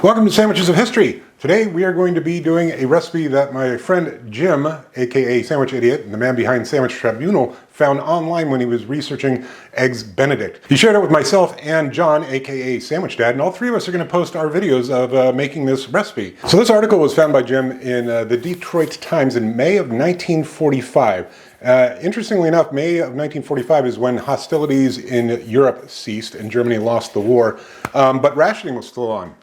Welcome to Sandwiches of History. Today we are going to be doing a recipe that my friend Jim, aka Sandwich Idiot, and the man behind Sandwich Tribunal, found online when he was researching Eggs Benedict. He shared it with myself and John, aka Sandwich Dad, and all three of us are going to post our videos of making this recipe. So this article was found by Jim in the Detroit Times in May of 1945. Interestingly enough, May of 1945 is when hostilities in Europe ceased and Germany lost the war, but rationing was still on.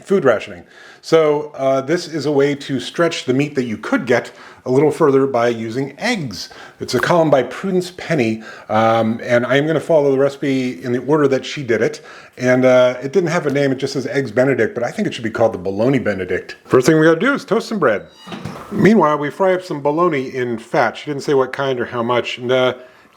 Food rationing. So this is a way to stretch the meat that you could get a little further by using eggs. It's a column by Prudence Penny, and I'm going to follow the recipe in the order that she did it. And it didn't have a name, it just says Eggs Benedict, but I think it should be called the Bologna Benedict. First thing we got to do is toast some bread. Meanwhile, we fry up some bologna in fat. She didn't say what kind or how much. And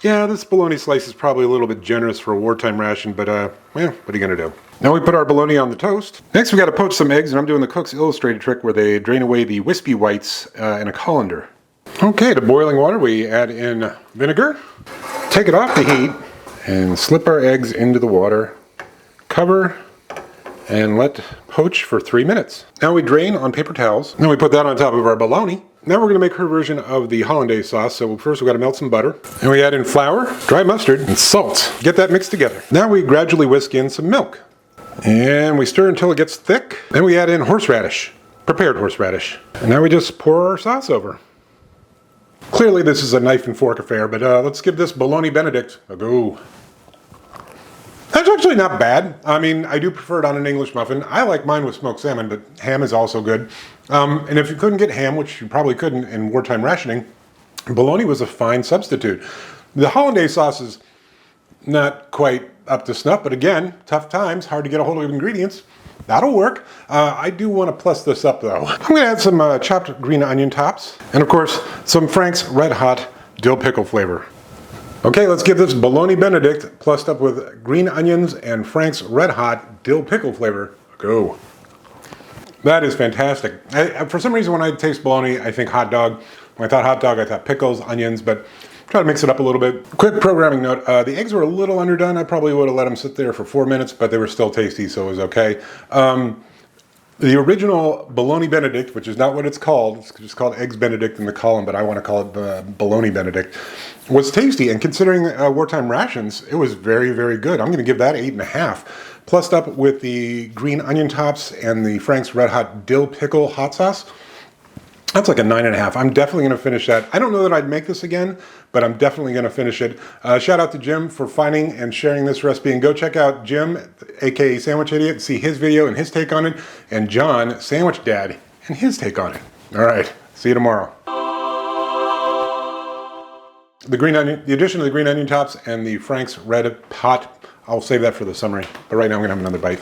yeah, this bologna slice is probably a little bit generous for a wartime ration, but well, what are you going to do? Now we put our bologna on the toast. Next we got to poach some eggs, and I'm doing the Cook's Illustrated trick where they drain away the wispy whites in a colander. Okay, to boiling water we add in vinegar, take it off the heat, and slip our eggs into the water, cover, and let poach for 3 minutes. Now we drain on paper towels. Then we put that on top of our bologna. Now we're going to make her version of the hollandaise sauce. So first we've got to melt some butter. And we add in flour, dry mustard, and salt. Get that mixed together. Now we gradually whisk in some milk. And we stir until it gets thick. Then we add in horseradish, prepared horseradish. And now we just pour our sauce over. Clearly this is a knife and fork affair, but let's give this Bologna Benedict a go. That's actually not bad. I mean, I do prefer it on an English muffin. I like mine with smoked salmon, but ham is also good. And if you couldn't get ham, which you probably couldn't in wartime rationing, bologna was a fine substitute. The hollandaise sauce is not quite up to snuff, but again, tough times, hard to get a hold of ingredients. That'll work. I do want to plus this up though. I'm going to add some chopped green onion tops, and of course, some Frank's Red Hot dill pickle flavor. Okay, let's give this Bologna Benedict plussed up with green onions and Frank's Red Hot dill pickle flavor a go. That is fantastic. For some reason when I taste bologna, I think hot dog. When I thought hot dog, I thought pickles, onions, but try to mix it up a little bit. Quick programming note, the eggs were a little underdone. I probably would have let them sit there for 4 minutes, but they were still tasty, so it was okay. The original Bologna Benedict, which is not what it's called, it's just called Eggs Benedict in the column, but I want to call it Bologna Benedict, was tasty. And considering wartime rations, it was very, very good. I'm going to give that 8.5. Plussed up with the green onion tops and the Frank's Red Hot dill pickle hot sauce. That's like a 9.5. I'm definitely going to finish that. I don't know that I'd make this again, but I'm definitely going to finish it. Shout out to Jim for finding and sharing this recipe. And go check out Jim, aka Sandwich Idiot, see his video and his take on it. And John, Sandwich Dad, and his take on it. All right, see you tomorrow. The addition of the green onion tops and the Frank's Red Hot, I'll save that for the summary. But right now I'm going to have another bite.